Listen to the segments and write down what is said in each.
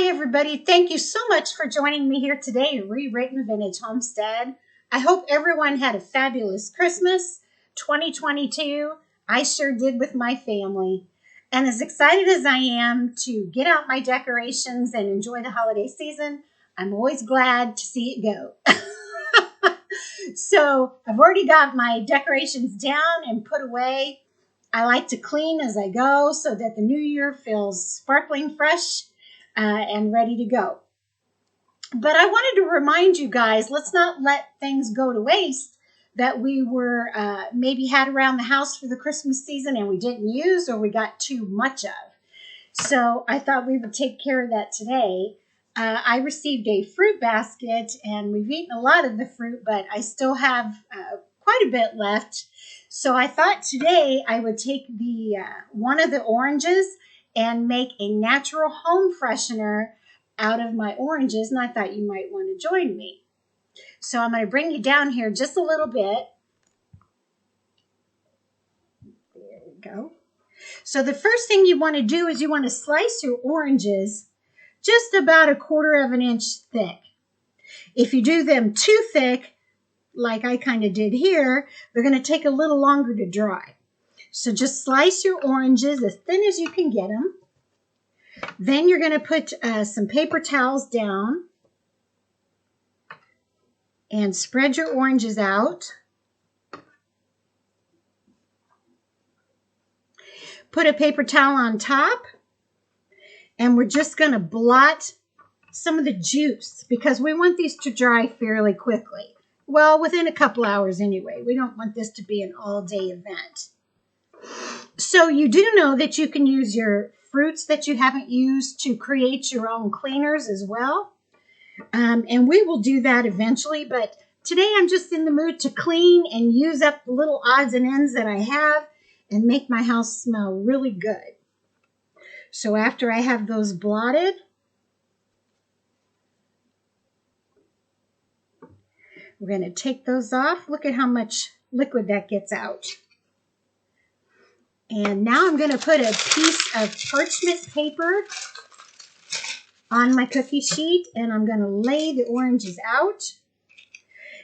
Hi, everybody. Thank you so much for joining me here today at Re-Written Vintage Homestead. I hope everyone had a fabulous Christmas 2022. I sure did with my family. And as excited as I am to get out my decorations and enjoy the holiday season, I'm always glad to see it go. So I've already got my decorations down and put away. I like to clean as I go so that the new year feels sparkling fresh and ready to go. But I wanted to remind you guys, let's not let things go to waste that we were maybe had around the house for the Christmas season and we didn't use or we got too much of. So I thought we would take care of that today. I received a fruit basket and we've eaten a lot of the fruit, but I still have quite a bit left. So I thought today I would take the one of the oranges and make a natural home freshener out of my oranges, and I thought you might want to join me. So I'm going to bring you down here just a little bit. There we go. So the first thing you want to do is you want to slice your oranges just about 1/4 of an inch thick. If you do them too thick, like I kind of did here, they're going to take a little longer to dry. So just slice your oranges as thin as you can get them. Then you're going to put some paper towels down and spread your oranges out. Put a paper towel on top, and we're just going to blot some of the juice because we want these to dry fairly quickly. Well, within a couple hours anyway. We don't want this to be an all-day event. So you do know that you can use your fruits that you haven't used to create your own cleaners as well. And we will do that eventually, but today I'm just in the mood to clean and use up the little odds and ends that I have and make my house smell really good. So after I have those blotted, we're going to take those off. Look at how much liquid that gets out. And now I'm going to put a piece of parchment paper on my cookie sheet, and I'm going to lay the oranges out.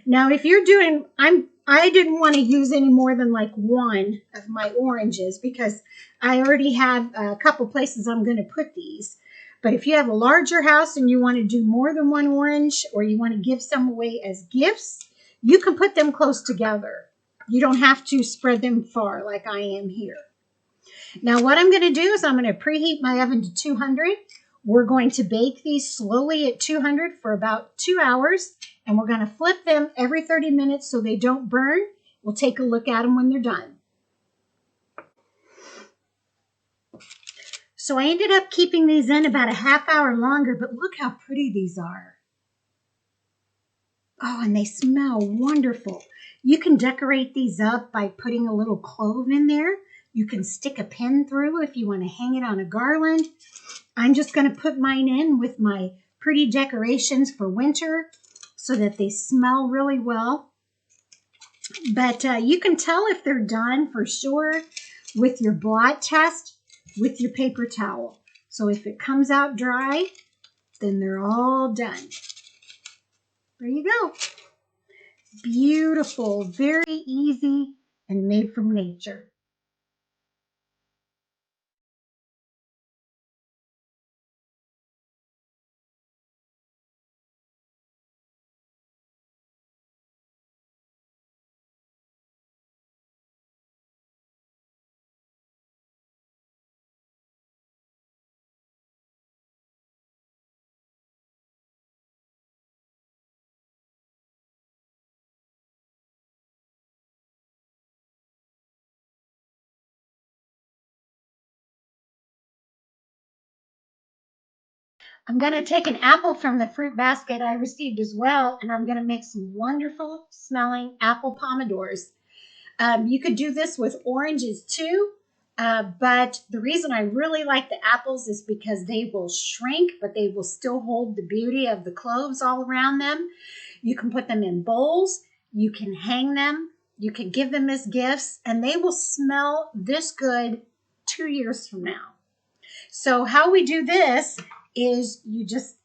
Now, if you're doing, I didn't want to use any more than like one of my oranges because I already have a couple places I'm going to put these. But if you have a larger house and you want to do more than one orange or you want to give some away as gifts, you can put them close together. You don't have to spread them far like I am here. Now, what I'm going to do is I'm going to preheat my oven to 200. We're going to bake these slowly at 200 for about 2 hours, and we're going to flip them every 30 minutes so they don't burn. We'll take a look at them when they're done. So I ended up keeping these in about a half hour longer, but look how pretty these are. Oh, and they smell wonderful. You can decorate these up by putting a little clove in there. You can stick a pin through if you want to hang it on a garland. I'm just going to put mine in with my pretty decorations for winter so that they smell really well. But you can tell if they're done for sure with your blot test with your paper towel. So if it comes out dry, then they're all done. There you go. Beautiful, very easy, and made from nature. I'm going to take an apple from the fruit basket I received as well, and I'm going to make some wonderful smelling apple pomodors. You could do this with oranges too, but the reason I really like the apples is because they will shrink, but they will still hold the beauty of the cloves all around them. You can put them in bowls, you can hang them, you can give them as gifts, and they will smell this good 2 years from now. So how we do this is you just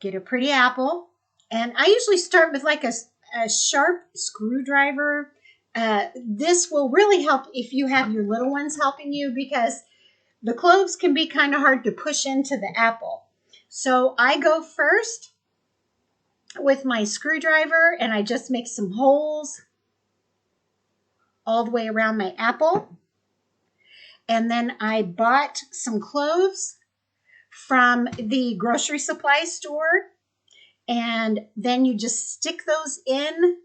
get a pretty apple. And I usually start with like a sharp screwdriver. This will really help if you have your little ones helping you, because the cloves can be kind of hard to push into the apple. So I go first with my screwdriver and I just make some holes all the way around my apple. And then I bought some cloves from the grocery supply store, and then you just stick those in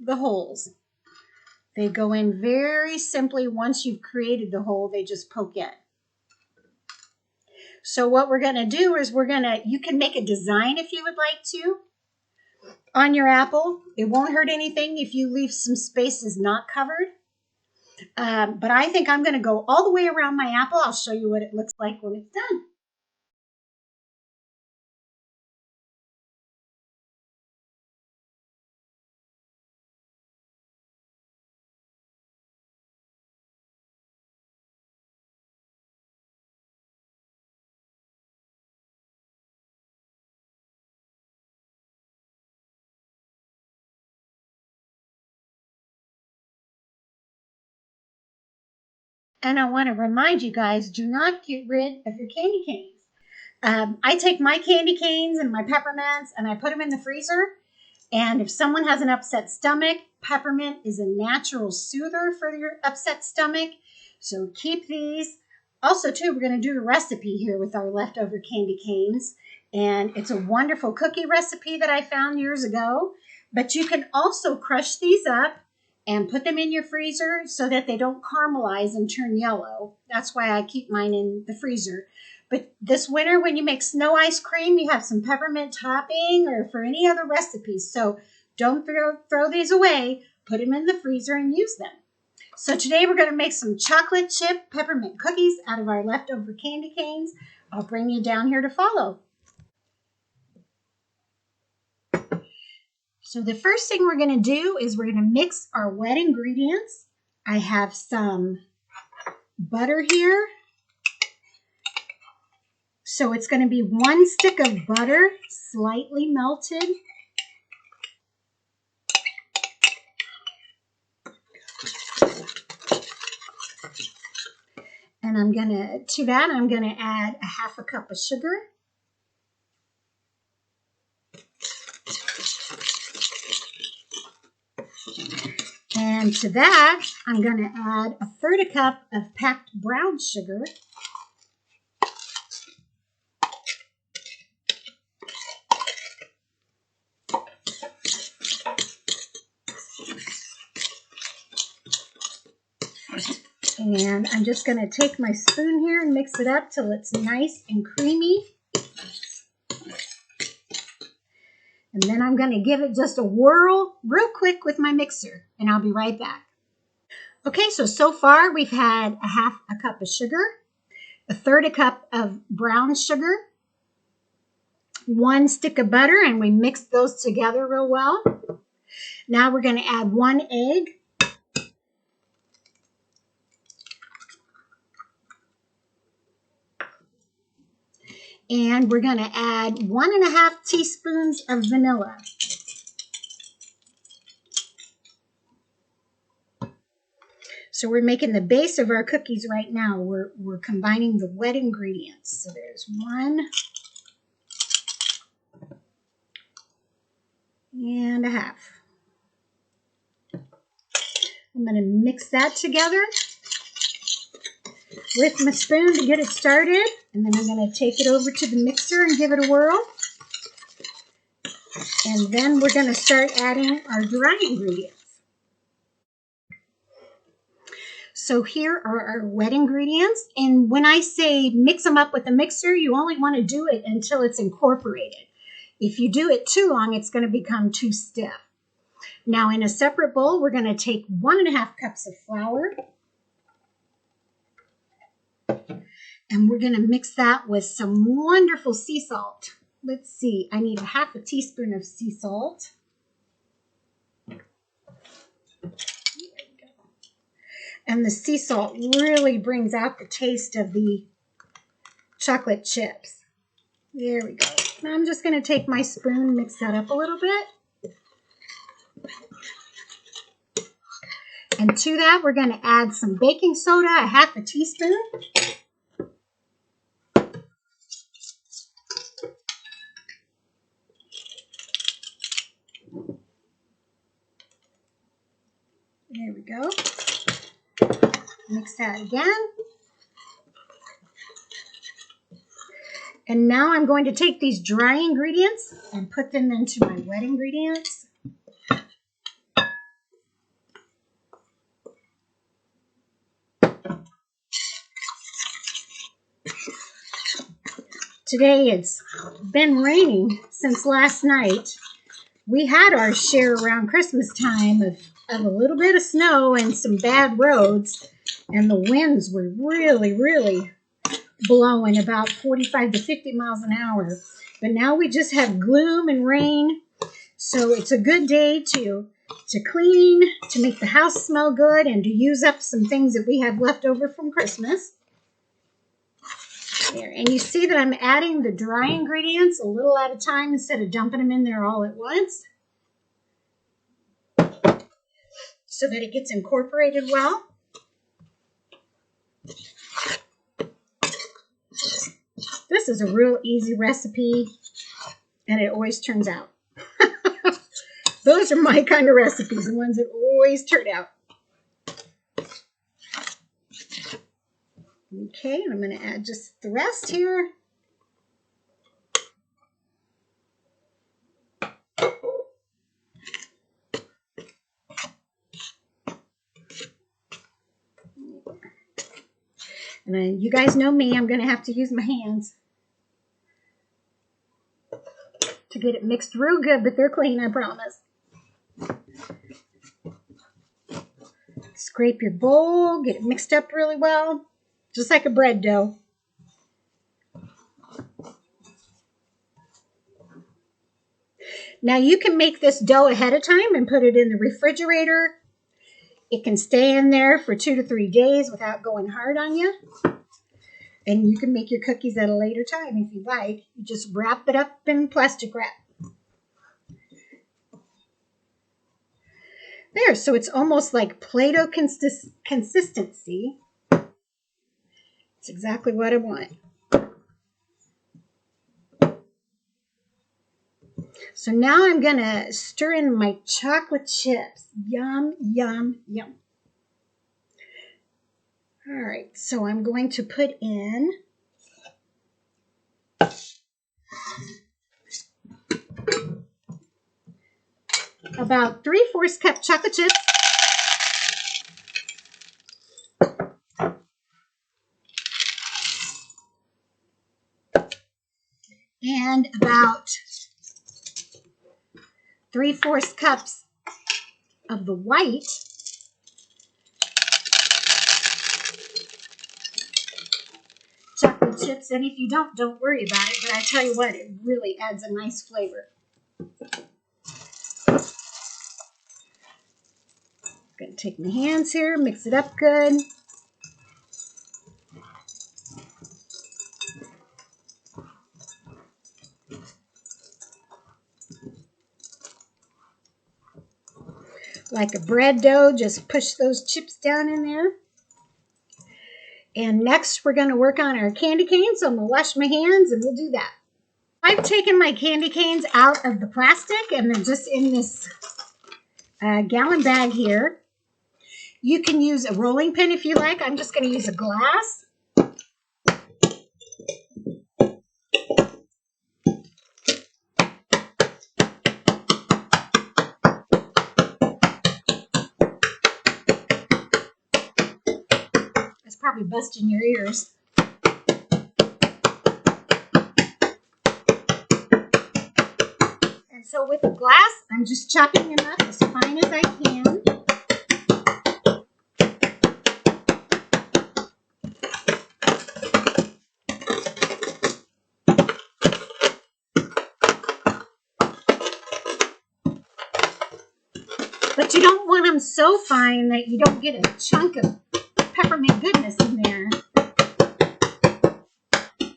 the holes. They go in very simply. Once you've created the hole, they just poke in. So what we're going to do is you can make a design if you would like to on your apple. It won't hurt anything if you leave some spaces not covered. But I think I'm going to go all the way around my apple. I'll show you what it looks like when it's done. And I want to remind you guys, do not get rid of your candy canes. I take my candy canes and my peppermints and I put them in the freezer. And if someone has an upset stomach, peppermint is a natural soother for your upset stomach. So keep these. Also, too, we're going to do a recipe here with our leftover candy canes. And it's a wonderful cookie recipe that I found years ago. But you can also crush these up and put them in your freezer so that they don't caramelize and turn yellow. That's why I keep mine in the freezer. But this winter, when you make snow ice cream, you have some peppermint topping or for any other recipes. So don't throw these away. Put them in the freezer and use them. So today we're going to make some chocolate chip peppermint cookies out of our leftover candy canes. I'll bring you down here to follow. So the first thing we're going to do is we're going to mix our wet ingredients. I have some butter here. So it's going to be 1 stick of butter, slightly melted. And I'm going to add a 1/2 cup of sugar. And to that, I'm going to add 1/3 cup of packed brown sugar. And I'm just going to take my spoon here and mix it up till it's nice and creamy. And then I'm going to give it just a whirl real quick with my mixer, and I'll be right back. Okay, so far we've had a 1/2 cup of sugar, 1/3 cup of brown sugar, 1 stick of butter, and we mixed those together real well. Now we're going to add 1 egg. And we're going to add 1½ teaspoons of vanilla. So we're making the base of our cookies right now. We're combining the wet ingredients. So there's 1 and 1/2. I'm going to mix that together with my spoon to get it started. And then I'm going to take it over to the mixer and give it a whirl. And then we're going to start adding our dry ingredients. So here are our wet ingredients. And when I say mix them up with the mixer, you only want to do it until it's incorporated. If you do it too long, it's going to become too stiff. Now in a separate bowl, we're going to take 1½ cups of flour. And we're going to mix that with some wonderful sea salt. Let's see, I need 1/2 teaspoon of sea salt. And the sea salt really brings out the taste of the chocolate chips. There we go. Now I'm just going to take my spoon, mix that up a little bit. And to that, we're going to add some baking soda, a half a teaspoon. There we go. Mix that again. And now I'm going to take these dry ingredients and put them into my wet ingredients. Today it's been raining since last night. We had our share around Christmas time of a little bit of snow and some bad roads, and the winds were really blowing about 45 to 50 miles an hour. But now we just have gloom and rain, so it's a good day to clean, to make the house smell good, and to use up some things that we have left over from Christmas. There, and you see that I'm adding the dry ingredients a little at a time instead of dumping them in there all at once, so that it gets incorporated well. This is a real easy recipe, and it always turns out. Those are my kind of recipes, the ones that always turn out. Okay, I'm going to add just the rest here. And then you guys know me, I'm going to have to use my hands to get it mixed real good, but they're clean, I promise. Scrape your bowl, get it mixed up really well, just like a bread dough. Now you can make this dough ahead of time and put it in the refrigerator. It can stay in there for 2 to 3 days without going hard on you. And you can make your cookies at a later time if you like. You just wrap it up in plastic wrap. There, so it's almost like Play-Doh consistency. It's exactly what I want. So now I'm going to stir in my chocolate chips. Yum, yum, yum. All right, so I'm going to put in about 3/4 cup chocolate chips. And about 3/4 cups of the white chocolate chips. And if you don't worry about it. But I tell you what, it really adds a nice flavor. I'm going to take my hands here, mix it up good. Like a bread dough, just push those chips down in there. And next we're going to work on our candy canes, so I'm going to wash my hands and we'll do that. I've taken my candy canes out of the plastic and they're just in this gallon bag here. You can use a rolling pin if you like. I'm just going to use a glass. It's probably busting your ears. And so with the glass, I'm just chopping them up as fine as I can. But you don't want them so fine that you don't get a chunk of peppermint goodness in there.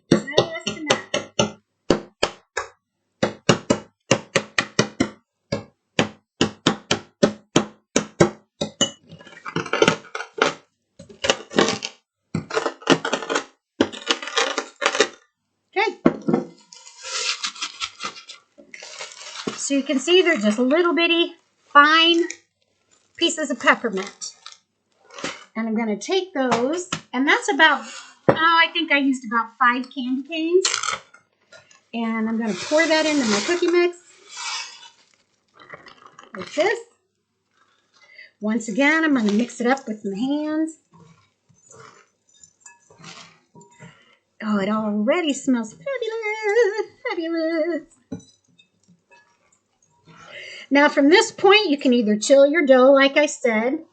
Just enough. So you can see they're just little bitty, fine pieces of peppermint. And I'm going to take those, and that's about, I think I used about 5 candy canes. And I'm going to pour that into my cookie mix, like this. Once again, I'm going to mix it up with my hands. Oh, it already smells fabulous, fabulous. Now, from this point, you can either chill your dough, like I said.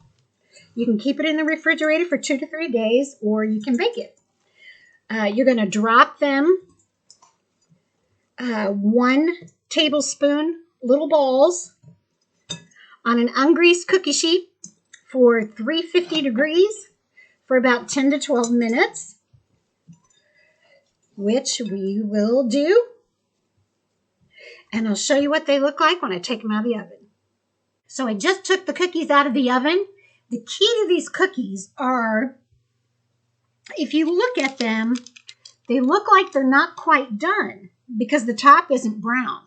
You can keep it in the refrigerator for 2 to 3 days, or you can bake it. You're going to drop them 1 tablespoon little balls on an ungreased cookie sheet for 350 degrees for about 10 to 12 minutes, which we will do. And I'll show you what they look like when I take them out of the oven. So I just took the cookies out of the oven. The key to these cookies are, if you look at them, they look like they're not quite done because the top isn't brown.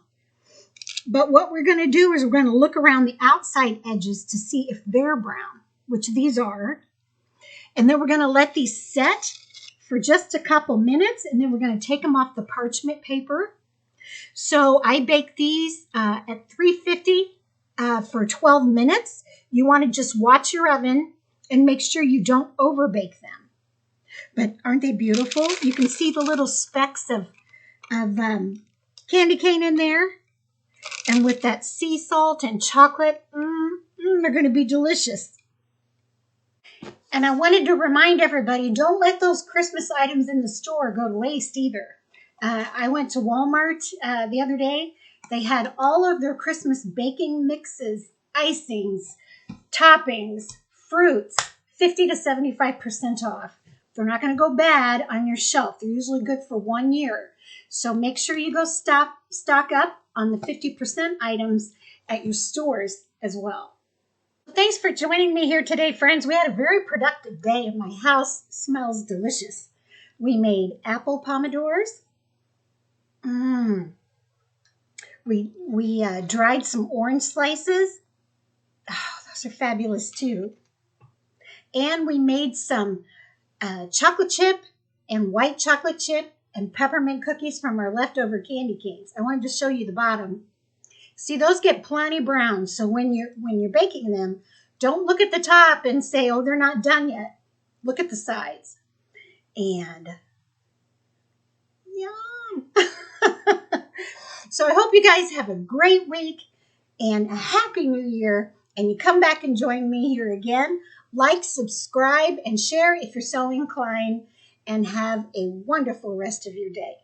But what we're going to do is we're going to look around the outside edges to see if they're brown, which these are. And then we're going to let these set for just a couple minutes, and then we're going to take them off the parchment paper. So I bake these at 350 for 12 minutes. You want to just watch your oven and make sure you don't over bake them. But aren't they beautiful? You can see the little specks of candy cane in there. And with that sea salt and chocolate, they're going to be delicious. And I wanted to remind everybody, don't let those Christmas items in the store go to waste either. I went to Walmart the other day. They had all of their Christmas baking mixes, icings, toppings, fruits, 50 to 75% off. They're not going to go bad on your shelf. They're usually good for 1 year. So make sure you go stock up on the 50% items at your stores as well. Thanks for joining me here today, friends. We had a very productive day, and my house smells delicious. We made apple pomodors. We dried some orange slices. Oh, those are fabulous too. And we made some chocolate chip and white chocolate chip and peppermint cookies from our leftover candy canes. I wanted to show you the bottom. See, those get plenty brown. So when you're baking them, don't look at the top and say, oh, they're not done yet. Look at the sides. And yum. So I hope you guys have a great week and a happy new year. And you come back and join me here again. Like, subscribe, and share if you're so inclined. And have a wonderful rest of your day.